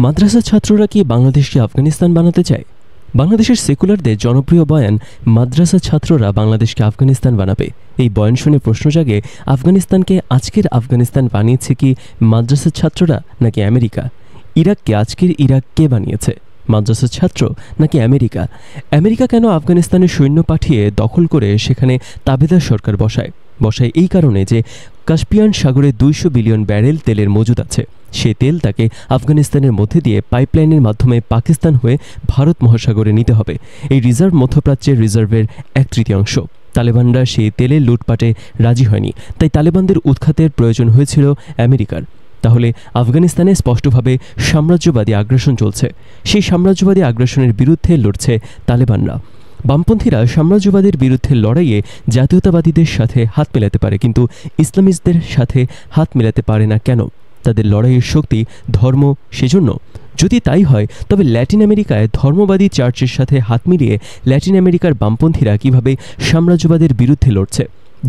মাদ্রাসা ছাত্ররা কি বাংলাদেশকে আফগানিস্তান বানাতে চায়? বাংলাদেশের সেকুলারদের জনপ্রিয় বয়ান, মাদ্রাসা ছাত্ররা বাংলাদেশকে আফগানিস্তান বানাবে। এই বয়ান শুনে প্রশ্ন জাগে, আফগানিস্তানকে আজকের আফগানিস্তান বানিয়েছে কি মাদ্রাসা ছাত্ররা নাকি আমেরিকা? ইরাককে আজকের ইরাক কে বানিয়েছে, মাদ্রাসা ছাত্র নাকি আমেরিকা? আমেরিকা কেন আফগানিস্তানে সৈন্য পাঠিয়ে দখল করে সেখানে তাবেদার সরকার বসায় এই কারণে যে কাস্পিয়ান সাগরে 200 বিলিয়ন ব্যারেল তেলের মজুদ আছে। সে তেল তাকে আফগানিস্তানের মধ্যে দিয়ে পাইপলাইনের মাধ্যমে পাকিস্তান হয়ে ভারত মহাসাগরে নিতে হবে। এই রিজার্ভ মধ্যপ্রাচ্যের রিজার্ভের 1/3। তালেবানরা সেই তেলের লুটপাটে রাজি হয়নি, তাই তালেবানদের উৎখাতের প্রয়োজন হয়েছিল আমেরিকার। তাহলে আফগানিস্তানে স্পষ্টভাবে সাম্রাজ্যবাদী আগ্রাসন চলছে। সেই সাম্রাজ্যবাদী আগ্রাসনের বিরুদ্ধে লড়ছে তালেবানরা। বামপন্থীরা সাম্রাজ্যবাদের বিরুদ্ধে লড়াইয়ে জাতীয়তাবাদীদের সাথে হাত মেলাতে পারে, কিন্তু ইসলামিস্টদের সাথে হাত মেলাতে পারে না কেন? তাদের লড়াইয়ের শক্তি ধর্ম, সেজন্য। যদি তাই হয় তবে ল্যাটিন আমেরিকায় ধর্মবাদী চার্চের সাথে হাত মিলিয়ে ল্যাটিন আমেরিকার বামপন্থীরা কিভাবে সাম্রাজ্যবাদের বিরুদ্ধে লড়ছে?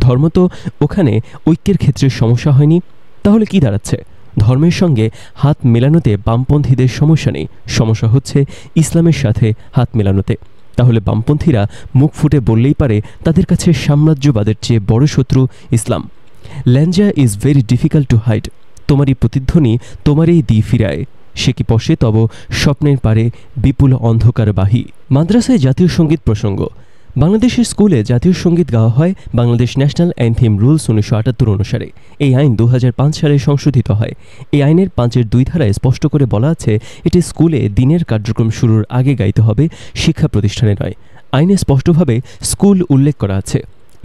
ধর্ম তো ওখানে ঐক্যের ক্ষেত্রে সমস্যা হয়নি। তাহলে কি দাঁড়াচ্ছে? ধর্মের সঙ্গে হাত মেলানোতে বামপন্থীদের সমস্যা নেই, সমস্যা হচ্ছে ইসলামের সাথে হাত মেলানোতে। তাহলে বামপন্থীরা মুখ ফুটে বললেই পারে তাদের কাছে সাম্রাজ্যবাদের চেয়ে বড় শত্রু ইসলাম। ল্যাঞ্জা is very difficult to hide. তোমারই প্রতিধ্বনি তোমারই দি ফিরায়, সে কি পশে তব স্বপ্নের পারে বিপুল অন্ধকার বাহী। মাদ্রাসায় জাতীয় সঙ্গীত প্রসঙ্গ। বাংলাদেশের স্কুলে জাতীয় সঙ্গীত গাওয়া হয় বাংলাদেশ ন্যাশনাল অ্যানথেম রুলস 1978 অনুসারে। এই আইন 2005 সালে সংশোধিত হয়। এই আইনের 5-2 ধারায় স্পষ্ট করে বলা আছে, এটি স্কুলে দিনের কার্যক্রম শুরুর আগে গাইতে হবে, শিক্ষা প্রতিষ্ঠানে নয়। আইনে স্পষ্টভাবে স্কুল উল্লেখ করা আছে।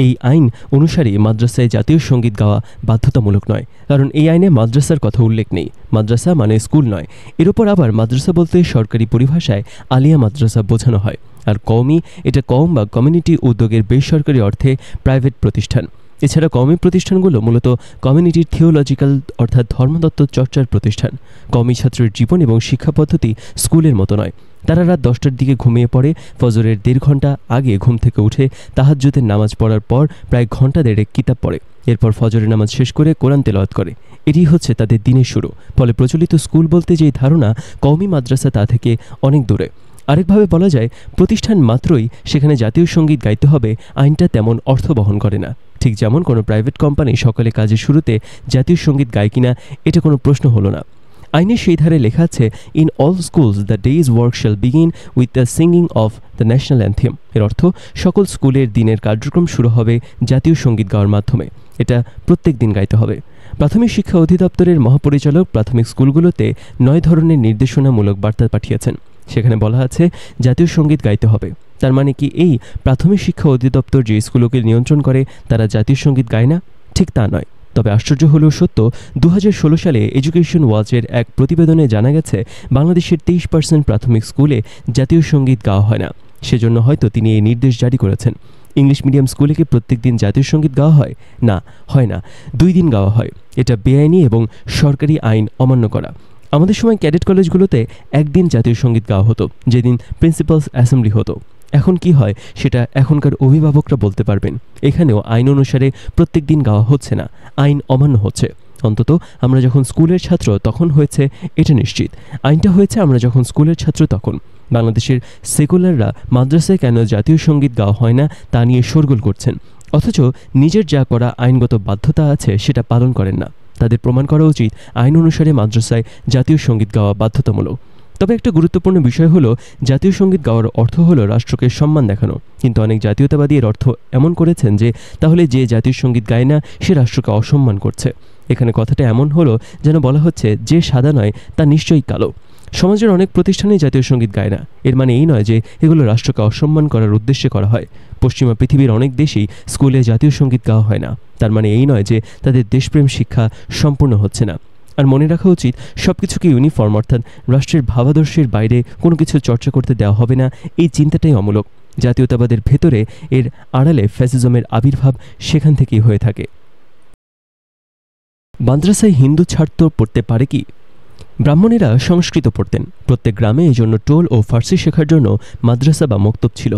এই আইন অনুসারে মাদ্রাসায় জাতীয় সঙ্গীত গাওয়া বাধ্যতামূলক নয়, কারণ এই আইনে মাদ্রাসার কথা উল্লেখ নেই। মাদ্রাসা মানে স্কুল নয়। এর ওপর আবার মাদ্রাসা বলতে সরকারি পরিভাষায় আলিয়া মাদ্রাসা বোঝানো হয়। আর কওমি, এটা কওম বা কমিউনিটি উদ্যোগের বেসরকারি অর্থে প্রাইভেট প্রতিষ্ঠান। এছাড়া কওমি প্রতিষ্ঠানগুলো মূলত কমিউনিটির থিওলজিক্যাল অর্থাৎ ধর্মতত্ত্ব চর্চার প্রতিষ্ঠান। কওমি ছাত্রের জীবন এবং শিক্ষা পদ্ধতি স্কুলের মতো নয়। তারা রাত 10টার দিকে ঘুমিয়ে পড়ে, ফজরের 1.5 ঘন্টা আগে ঘুম থেকে উঠে তাহাজ্জুদের নামাজ পড়ার পর প্রায় ঘন্টা 1.5 কিতাব পড়ে, এরপর ফজরের নামাজ শেষ করে কোরআন তেলাওয়াত করে। এটি হচ্ছে তাদের দিনের শুরু। ফলে প্রচলিত স্কুল বলতে যেই ধারণা, কওমি মাদ্রাসা তা থেকে অনেক দূরে। আরেকভাবে বলা যায়, প্রতিষ্ঠান মাত্রই সেখানে জাতীয় সঙ্গীত গাইতে হবে, আইনটা তেমন অর্থ বহন করে না। ঠিক যেমন কোনো প্রাইভেট কোম্পানি সকালে কাজের শুরুতে জাতীয় সঙ্গীত গায় কিনা, এটা কোনো প্রশ্ন হলো না। আইনে সেই ধারে লেখা আছে, in all schools the days work shall begin with the singing of the national anthem. এর অর্থ, সকল স্কুলের দিনের কার্যক্রম শুরু হবে জাতীয় সঙ্গীত গাওয়ার মাধ্যমে। এটা প্রত্যেক দিন গাইতে হবে। প্রাথমিক শিক্ষা অধিদপ্তরের মহাপরিচালক প্রাথমিক স্কুলগুলোতে 9 ধরনের নির্দেশনামূলক বার্তা পাঠিয়েছেন। সেখানে বলা আছে জাতীয় সঙ্গীত গাইতে হবে। তার মানে কি এই প্রাথমিক শিক্ষা অধিদপ্তর যে স্কুলকে নিয়ন্ত্রণ করে তারা জাতীয় সঙ্গীত গায় না? ঠিক তা নয়। তবে আশ্চর্য হলেও সত্য, 2016 সালে এডুকেশন ওয়াচের এক প্রতিবেদনে জানা গেছে বাংলাদেশের 23% প্রাথমিক স্কুলে জাতীয় সঙ্গীত গাওয়া হয় না। সেজন্য হয়তো তিনি এই নির্দেশ জারি করেছেন। ইংলিশ মিডিয়াম স্কুলে কি প্রত্যেক দিন জাতীয় সঙ্গীত গাওয়া হয়? না, হয় না। 2 দিন গাওয়া হয়। এটা বেআইনি এবং সরকারি আইন অমান্য করা। আমাদের সময় ক্যাডেট কলেজগুলোতে 1 দিন জাতীয় সঙ্গীত গাওয়া হতো, যেদিন প্রিন্সিপালস অ্যাসেম্বলি হতো। এখন কি হয় সেটা এখনকার অভিভাবকরা বলতে পারবেন। এখানেও আইন অনুসারে প্রত্যেক দিন গাওয়া হচ্ছে না, আইন অমান্য হচ্ছে। অন্তত আমরা যখন স্কুলের ছাত্র তখন হয়েছে, এটা নিশ্চিত। আইনটা হয়েছে আমরা যখন স্কুলের ছাত্র তখন। বাংলাদেশের সেকুলাররা মাদ্রাসায় কেন জাতীয় সঙ্গীত গাওয়া হয় না তা নিয়ে শোরগোল করছেন, অথচ নিজের যা করা আইনগত বাধ্যতা আছে সেটা পালন করেন না। তাদের প্রমাণ করা উচিত আইন অনুসারে মাদ্রাসায় জাতীয় সঙ্গীত গাওয়া বাধ্যতামূলক। তবে একটা গুরুত্বপূর্ণ বিষয় হলো, জাতীয় সঙ্গীত গাওয়ার অর্থ হলো রাষ্ট্রকে সম্মান দেখানো। কিন্তু অনেক জাতীয়তাবাদী এর অর্থ এমন করেছেন যে তাহলে যে জাতীয় সঙ্গীত গায় না সে রাষ্ট্রকে অসম্মান করছে। এখানে কথাটা এমন হলো যেন বলা হচ্ছে যে সাদা নয় তা নিশ্চয়ই কালো। সমাজের অনেক প্রতিষ্ঠানেই জাতীয় সঙ্গীত গায় না। এর মানে এই নয় যে এগুলো রাষ্ট্রকে অসম্মান করার উদ্দেশ্যে করা হয়। পশ্চিমা পৃথিবীর অনেক দেশেই স্কুলে জাতীয় সঙ্গীত গাওয়া হয় না। তার মানে এই নয় যে তাদের দেশপ্রেম শিক্ষা সম্পূর্ণ হচ্ছে না। আর মনে রাখা উচিত, সবকিছুকে ইউনিফর্ম অর্থাৎ রাষ্ট্রের ভাবাদর্শের বাইরে কোনো কিছু চর্চা করতে দেওয়া হবে না, এই চিন্তাটাই অমূলক। জাতীয়তাবাদের ভেতরে এর আড়ালে ফ্যাসিজমের আবির্ভাব সেখান থেকেই হয়ে থাকে। মাদ্রাসায় হিন্দু ছাত্র পড়তে পারে কি? ব্রাহ্মণেরা সংস্কৃত পড়তেন। প্রত্যেক গ্রামে এই জন্য টোল ও ফার্সি শেখার জন্য মাদ্রাসা বা মক্তব ছিল।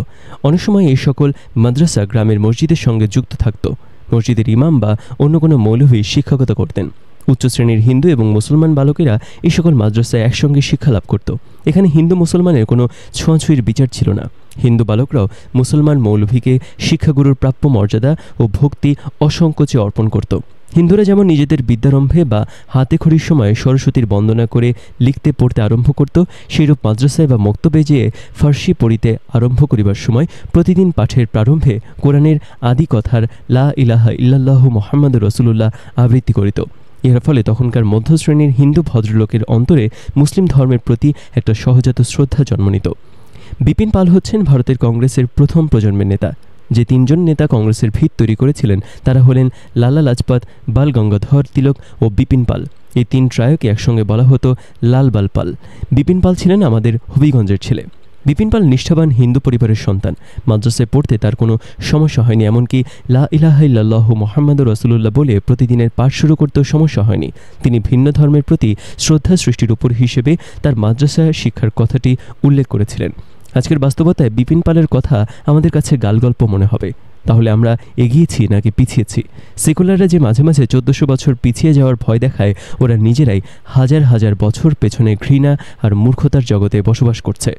অনেক সময় এই সকল মাদ্রাসা গ্রামের মসজিদের সঙ্গে যুক্ত থাকত। মসজিদের ইমাম বা অন্য কোনো মৌলভী শিক্ষকতা করতেন। উচ্চ শ্রেণীর হিন্দু এবং মুসলমান বালকেরা এই সকল মাদ্রাসায় একসঙ্গে শিক্ষা লাভ করত। এখানে হিন্দু মুসলমানের কোনো ছোঁয়াছুঁয়ির বিচার ছিল না। হিন্দু বালকরাও মুসলমান মৌলভীকে শিক্ষাগুরুর প্রাপ্য মর্যাদা ও ভক্তি অসংকোচে অর্পণ করত। হিন্দুরা যেমন নিজেদের বিদ্যারম্ভে বা হাতে খড়ির সময় সরস্বতীর বন্দনা করে লিখতে পড়তে আরম্ভ করত, সেইরূপ মাদ্রাসায় বা মক্তবে যেয়ে ফার্সি পড়িতে আরম্ভ করিবার সময় প্রতিদিন পাঠের প্রারম্ভে কোরআনের আদি কথার লা ইলাহা ইল্লাল্লাহু মুহাম্মাদুর রাসূলুল্লাহ আবৃত্তি করিত। এর ফলে তখনকার মধ্যশ্রেণীর হিন্দু ভদ্রলোকের অন্তরে মুসলিম ধর্মের প্রতি একটা সহজাত শ্রদ্ধা জন্ম নিত। বিপিন পাল হচ্ছেন ভারতের কংগ্রেসের প্রথম প্রজন্মের নেতা। যে তিনজন নেতা কংগ্রেসের ভিত তৈরি করেছিলেন তারা হলেন লালা লাজপত, বাল গঙ্গাধর তিলক ও বিপিন পাল। এই তিন ট্রায়কে একসঙ্গে বলা হতো লাল বাল পাল। বিপিন পাল ছিলেন আমাদের হবিগঞ্জের ছেলে। বিপিন পাল নিষ্ঠাবান হিন্দু পরিবারের সন্তান। মাদ্রাসায় পড়তে তার কোনো সমস্যা হয়নি, এমনকি লা ইলাহা ইল্লাল্লাহু মুহাম্মাদুর রাসূলুল্লাহ বলে প্রতিদিনের পাঠ শুরু করতেও সমস্যা হয়নি। তিনি ভিন্ন ধর্মের প্রতি শ্রদ্ধা সৃষ্টির উপর হিসেবে তার মাদ্রাসা শিক্ষার কথাটি উল্লেখ করেছিলেন। আজকের বাস্তবতায় বিপিন পালের কথা আমাদের কাছে গালগল্প মনে হবে। তাহলে আমরা এগিয়েছি নাকি পিছিয়েছি? সেকুলাররা যে মাঝে মাঝে 1400 বছর পিছিয়ে যাওয়ার ভয় দেখায়, ওরা নিজেরাই হাজার হাজার বছর পেছনে ঘৃণা আর মূর্খতার জগতে বসবাস করছে।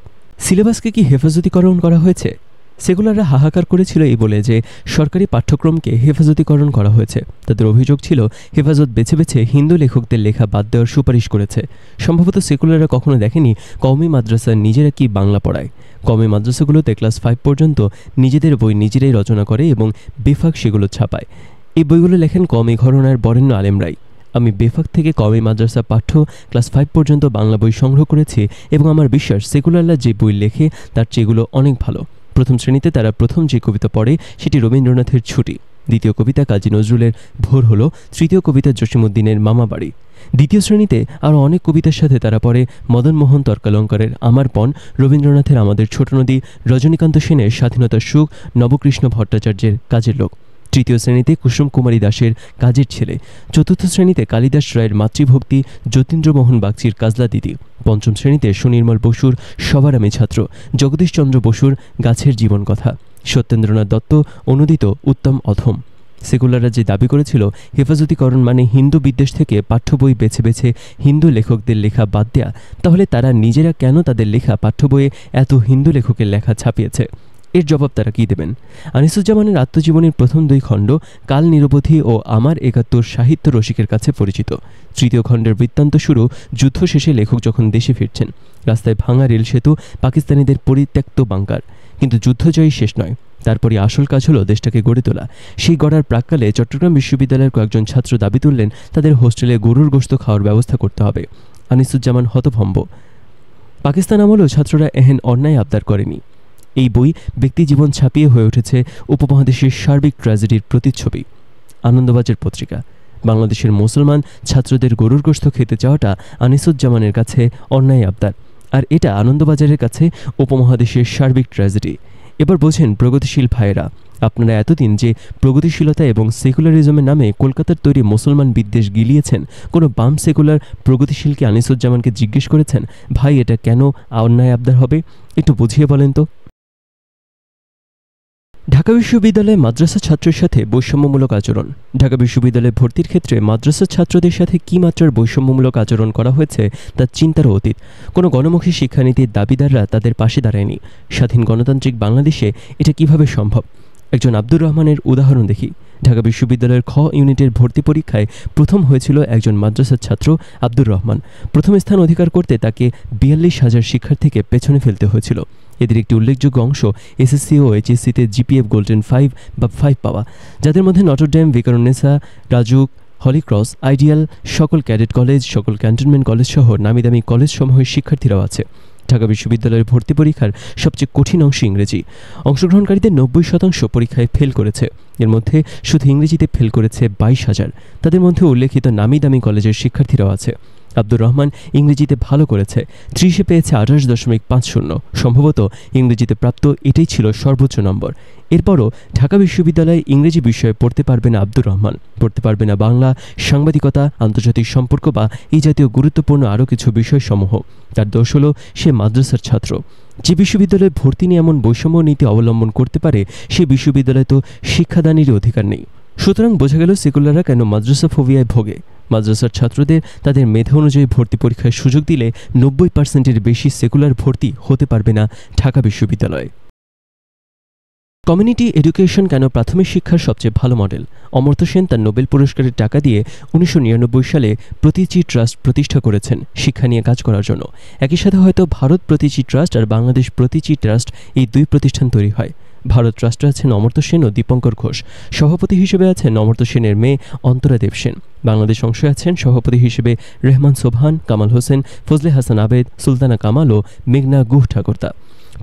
সিলেবাসকে কি হেফাজতীকরণ করা হয়েছে? সেকুলাররা হাহাকার করেছিল এই বলে যে সরকারি পাঠ্যক্রমকে হেফাজতীকরণ করা হয়েছে। তাদের অভিযোগ ছিল হেফাজত বেছে বেছে হিন্দু লেখকদের লেখা বাদ দেওয়ার সুপারিশ করেছে। সম্ভবত সেকুলাররা কখনো দেখেনি কওমি মাদ্রাসা নিজেরা কি বাংলা পড়ায়। কওমি মাদ্রাসাগুলোতে ক্লাস 5 পর্যন্ত নিজেদের বই নিজেরাই রচনা করে এবং বেফাক সেগুলো ছাপায়। এই বইগুলো লেখেন কওমি ঘরানার বরেণ্য আলেমরাই। আমি বেফাক থেকে কওমি মাদ্রাসা পাঠ্য ক্লাস 5 পর্যন্ত বাংলা বই সংগ্রহ করেছি এবং আমার বিশ্বাস সেকুলাররা যে বই লেখে তার চেয়েগুলো অনেক ভালো। প্রথম শ্রেণীতে তারা প্রথম যে কবিতা পড়ে সেটি রবীন্দ্রনাথের ছুটি, দ্বিতীয় কবিতা কাজী নজরুলের ভোর হলো, তৃতীয় কবিতা জসীমউদ্দিনের মামা বাড়ি। দ্বিতীয় শ্রেণীতে আরও অনেক কবিতার সাথে তারা পড়ে মদনমোহন তর্কালঙ্কারের আমার পণ, রবীন্দ্রনাথের আমাদের ছোট নদী, রজনীকান্ত সেনের স্বাধীনতার সুখ, নবকৃষ্ণ ভট্টাচার্যের কাজের লোক। তৃতীয় শ্রেণীতে কুসুম কুমারী দাসের কাজের ছেলে। চতুর্থ শ্রেণীতে কালিদাস রায়ের মাতৃভক্তি, যতীন্দ্রমোহন বাগচির কাজলা দিদি। পঞ্চম শ্রেণীতে সুনির্মল বসুর সবার আমি ছাত্র, জগদীশচন্দ্র বসুর গাছের জীবন কথা, সত্যেন্দ্রনাথ দত্ত অনুদিত উত্তম অধম। সেকুলাররা যে দাবি করেছিল হেফাজতীকরণ মানে হিন্দু বিদ্বেষ থেকে পাঠ্য বই বেছে বেছে হিন্দু লেখকদের লেখা বাদ দেয়া, তাহলে তারা নিজেরা কেন তাদের লেখা পাঠ্য বইয়ে এত হিন্দু লেখকের লেখা ছাপিয়েছে? এর জবাব তারা কী দেবেন? আনিসুজ্জামানের আত্মজীবনীর প্রথম 2 খণ্ড কাল নিরবধি ও আমার 71 সাহিত্য রসিকের কাছে পরিচিত। তৃতীয় খণ্ডের বৃত্তান্ত শুরু যুদ্ধ শেষে লেখক যখন দেশে ফিরছেন, রাস্তায় ভাঙা রেল সেতু, পাকিস্তানিদের পরিত্যক্ত বাংকার। কিন্তু যুদ্ধজয়ই শেষ নয়, তারপরই আসল কাজ হলো দেশটাকে গড়ে তোলা। সেই গড়ার প্রাক্কালে চট্টগ্রাম বিশ্ববিদ্যালয়ের কয়েকজন ছাত্র দাবি তুললেন তাদের হোস্টেলে গরুর গোশত খাওয়ার ব্যবস্থা করতে হবে। আনিসুজ্জামান হতভম্ব। পাকিস্তান আমলেও ছাত্ররা এহেন অন্যায় আবদার করেনি। এই বই ব্যক্তিজীবন ছাপিয়ে হয়ে উঠেছে উপমহাদেশের সার্বিক ট্র্যাজেডির প্রতিচ্ছবি। আনন্দবাজার পত্রিকা। বাংলাদেশের মুসলমান ছাত্রদের গরুর গোশত খেতে চাওয়াটা আনিসুজ্জামানের কাছে অন্যায় আবদার, আর এটা আনন্দবাজারের কাছে উপমহাদেশের সার্বিক ট্র্যাজেডি। এবার বোঝেন প্রগতিশীল ভাইয়েরা, আপনারা এতদিন যে প্রগতিশীলতা এবং সেকুলারিজমের নামে কলকাতার তৈরি মুসলমান বিদ্বেষ গিলিয়েছেন, কোনো বাম সেকুলার প্রগতিশীলকে আনিসুজ্জামানকে জিজ্ঞেস করেছেন, ভাই এটা কেন অন্যায় আবদার হবে? একটু বুঝিয়ে বলেন তো। ঢাকা বিশ্ববিদ্যালয়ে মাদ্রাসা ছাত্রের সাথে বৈষম্যমূলক আচরণ। ঢাকা বিশ্ববিদ্যালয়ে ভর্তির ক্ষেত্রে মাদ্রাসা ছাত্রদের সাথে কী মাত্রার বৈষম্যমূলক আচরণ করা হয়েছে তা চিন্তারও অতীত। কোনো গণমুখী শিক্ষানীতির দাবিদাররা তাদের পাশে দাঁড়ায়নি। স্বাধীন গণতান্ত্রিক বাংলাদেশে এটা কিভাবে সম্ভব? একজন আব্দুর রহমানের উদাহরণ দেখি। ঢাকা বিশ্ববিদ্যালয়ের খ ইউনিটের ভর্তি পরীক্ষায় প্রথম হয়েছিল একজন মাদ্রাসার ছাত্র আব্দুর রহমান। প্রথম স্থান অধিকার করতে তাকে 42,000 শিক্ষার্থীকে পেছনে ফেলতে হয়েছিল। এদের একটি উল্লেখযোগ্য অংশ এসএসসি ও এইচএসসিতে জিপিএফ গোল্ডেন 5 বা 5 পাওয়া, যাদের মধ্যে Notre Dame, Viqarunnisa, RAJUK, Holy Cross, ideal, সকল ক্যাডেট কলেজ, সকল ক্যান্টনমেন্ট কলেজ সহ নামিদামি কলেজসমূহের শিক্ষার্থীরাও আছে। ঢাকা বিশ্ববিদ্যালয়ের ভর্তি পরীক্ষার সবচেয়ে কঠিন অংশ ইংরেজি। অংশগ্রহণকারীদের 90% পরীক্ষায় ফেল করেছে। এর মধ্যে শুধু ইংরেজিতে ফেল করেছে 22,000। তাদের মধ্যে উল্লেখিত নামি দামি কলেজের শিক্ষার্থীরাও আছে। আব্দুর রহমান ইংরেজিতে ভালো করেছে, 30-এ পেয়েছে 28.50। সম্ভবত ইংরেজিতে প্রাপ্ত এটাই ছিল সর্বোচ্চ নম্বর। এরপরও ঢাকা বিশ্ববিদ্যালয়ে ইংরেজি বিষয়ে পড়তে পারবে না আব্দুর রহমান, পড়তে পারবে না বাংলা, সাংবাদিকতা, আন্তর্জাতিক সম্পর্ক বা এই জাতীয় গুরুত্বপূর্ণ আরও কিছু বিষয়সমূহ। তার দোষ হলো সে মাদ্রাসার ছাত্র। যে বিশ্ববিদ্যালয়ে ভর্তি নিয়ে এমন বৈষম্য নীতি অবলম্বন করতে পারে সে বিশ্ববিদ্যালয়ে তো শিক্ষাদানেরই অধিকার নেই। সুতরাং বোঝা গেল সেকুলাররা কেন মাদ্রাসা ফোবিয়ায় ভোগে। মাদ্রাসার ছাত্রদের তাদের মেধা অনুযায়ী ভর্তি পরীক্ষায় সুযোগ দিলে 90%-এর বেশি সেকুলার ভর্তি হতে পারবে না ঢাকা বিশ্ববিদ্যালয়ে। কমিউনিটি এডুকেশন কেন প্রাথমিক শিক্ষার সবচেয়ে ভালো মডেল? অমর্ত্য সেন তার নোবেল পুরস্কারের টাকা দিয়ে 1999 সালে প্রতীচি ট্রাস্ট প্রতিষ্ঠা করেছেন শিক্ষা নিয়ে কাজ করার জন্য। একই সাথে হয়তো ভারত প্রতীচি ট্রাস্ট আর বাংলাদেশ প্রতীচি ট্রাস্ট এই দুই প্রতিষ্ঠান তৈরি হয়। ভারত ট্রাস্টে আছেন অমর্ত্য সেন ও দীপঙ্কর ঘোষ, সভাপতি হিসেবে আছেন অমর্ত্য সেনের মেয়ে অন্তরা দেব সেন। বাংলাদেশ অংশে আছেন সভাপতি হিসেবে রেহমান সোবহান, কামাল হোসেন, ফজলে হাসান আবেদ, সুলতানা কামাল ও মেঘনা গুহ ঠাকুরতা।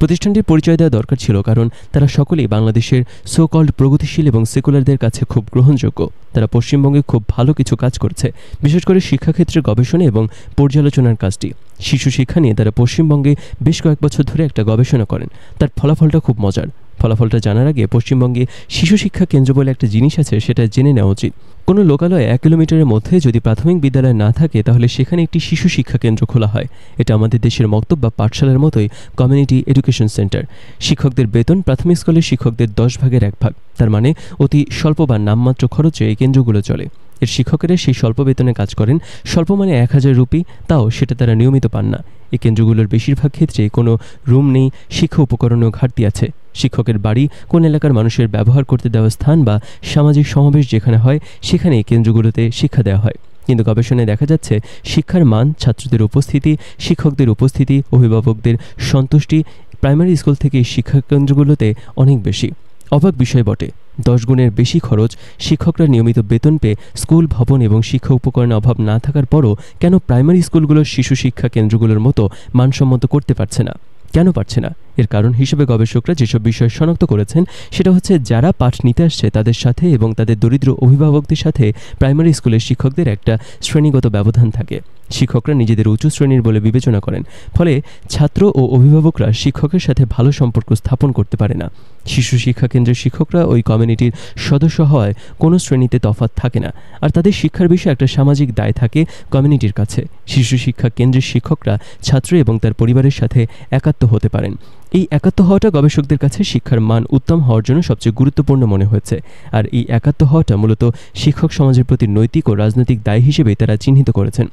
প্রতিষ্ঠানটির পরিচয় দেওয়া দরকার ছিল, কারণ তারা সকলেই বাংলাদেশের সো কল্ড প্রগতিশীল এবং সেকুলারদের কাছে খুব গ্রহণযোগ্য। তারা পশ্চিমবঙ্গে খুব ভালো কিছু কাজ করছে, বিশেষ করে শিক্ষাক্ষেত্রে গবেষণা এবং পর্যালোচনার কাজটি। শিশু শিক্ষা নিয়ে তারা পশ্চিমবঙ্গে বেশ কয়েক বছর ধরে একটা গবেষণা করেন। তার ফলাফলটা খুব মজার। ফলাফলটা জানার আগে পশ্চিমবঙ্গে শিশু শিক্ষা কেন্দ্র বলে একটা জিনিস আছে, সেটা জেনে নেওয়া উচিত। কোনো লোকালয়ে 1 কিলোমিটারের মধ্যে যদি প্রাথমিক বিদ্যালয় না থাকে, তাহলে সেখানে একটি শিশু শিক্ষা কেন্দ্র খোলা হয়। এটা আমাদের দেশের মক্তব বা পাঠশালার মতোই কমিউনিটি এডুকেশন সেন্টার। শিক্ষকদের বেতন প্রাথমিক স্কুলের শিক্ষকদের 10 ভাগের 1 ভাগ। তার মানে অতি স্বল্প বা নামমাত্র খরচে এই কেন্দ্রগুলো চলে। এর শিক্ষকেরা সেই স্বল্প বেতনে কাজ করেন। স্বল্প মানে 1000 রুপি, তাও সেটা তারা নিয়মিত পান না। এই কেন্দ্রগুলোর বেশিরভাগ ক্ষেত্রে কোনো রুম নেই, শিক্ষা উপকরণেও ঘাটতি আছে। শিক্ষকের বাড়ি, কোন এলাকার মানুষের ব্যবহার করতে দেওয়া স্থান বা সামাজিক সমাবেশ যেখানে হয়, সেখানে এই কেন্দ্রগুলোতে শিক্ষা দেওয়া হয়। কিন্তু গবেষণায় দেখা যাচ্ছে শিক্ষার মান, ছাত্রদের উপস্থিতি, শিক্ষকদের উপস্থিতি, অভিভাবকদের সন্তুষ্টি প্রাইমারি স্কুল থেকে শিক্ষা কেন্দ্রগুলোতে অনেক বেশি। অবাক বিষয় বটে, 10 গুণের বেশি খরচ, শিক্ষকরা নিয়মিত বেতন পেয়ে, স্কুল ভবন এবং শিক্ষা উপকরণের অভাব না থাকার পরও কেন প্রাইমারি স্কুলগুলোর শিশু শিক্ষা কেন্দ্রগুলোর মতো মানসম্মত করতে পারছে না? কেন পারছে না? এর কারণ হিসেবে গবেষকরা যেসব বিষয় শনাক্ত করেছেন, সেটা হচ্ছে যারা পাঠ নিতে আসছে তাদের সাথে এবং তাদের দরিদ্র অভিভাবকদের সাথে প্রাইমারি স্কুলের শিক্ষকদের একটা শ্রেণীগত ব্যবধান থাকে। শিক্ষকরা নিজেদের উঁচু শ্রেণীর বলে বিবেচনা করেন, ফলে ছাত্র ও অভিভাবকরা শিক্ষকের সাথে ভালো সম্পর্ক স্থাপন করতে পারে না। শিশু শিক্ষা কেন্দ্রের শিক্ষকরা ওই কমিউনিটির সদস্য হওয়ায় কোনো শ্রেণীতে তফাৎ থাকে না, আর তাদের শিক্ষার বিষয়ে একটা সামাজিক দায় থাকে কমিউনিটির কাছে। শিশু শিক্ষা কেন্দ্রের শিক্ষকরা ছাত্র এবং তার পরিবারের সাথে একাত্ম হতে পারেন। এই একাত্ম হওয়াটা গবেষকদের কাছে শিক্ষার মান উত্তম হওয়ার জন্য সবচেয়ে গুরুত্বপূর্ণ মনে হয়েছে। আর এই একাত্ম হওয়াটা মূলত শিক্ষক সমাজের প্রতি নৈতিক ও রাজনৈতিক দায় হিসেবে তারা চিহ্নিত করেছেন।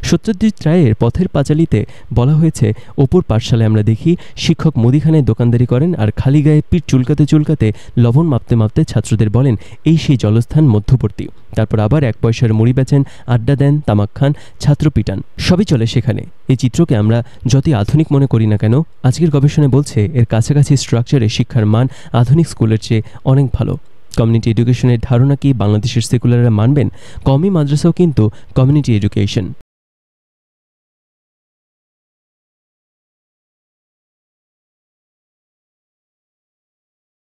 সত্যজিৎ রায়ের পথের পাঁচালীতে বলা হয়েছে, অপুর পাঠশালায় আমরা দেখি শিক্ষক মুদিখানায় দোকানদারি করেন আর খালি গায়ে পিঠ চুলকাতে চুলকাতে লবণ মাপতে মাপতে ছাত্রদের বলেন এই সেই জলস্থান মধ্যবর্তী। তারপর আবার 1 পয়সার মুড়ি বেচেন, আড্ডা দেন, তামাক খান, ছাত্র পিটান, সবই চলে সেখানে। এই চিত্রকে আমরা যতই আধুনিক মনে করি না কেন, আজকের গবেষণায় বলছে এর কাছাকাছি স্ট্রাকচারে শিক্ষার মান আধুনিক স্কুলের চেয়ে অনেক ভালো। কমিউনিটি এডুকেশনের ধারণা কি বাংলাদেশের সেকুলাররা মানবেন? কওমি মাদ্রাসাও কিন্তু কমিউনিটি এডুকেশন।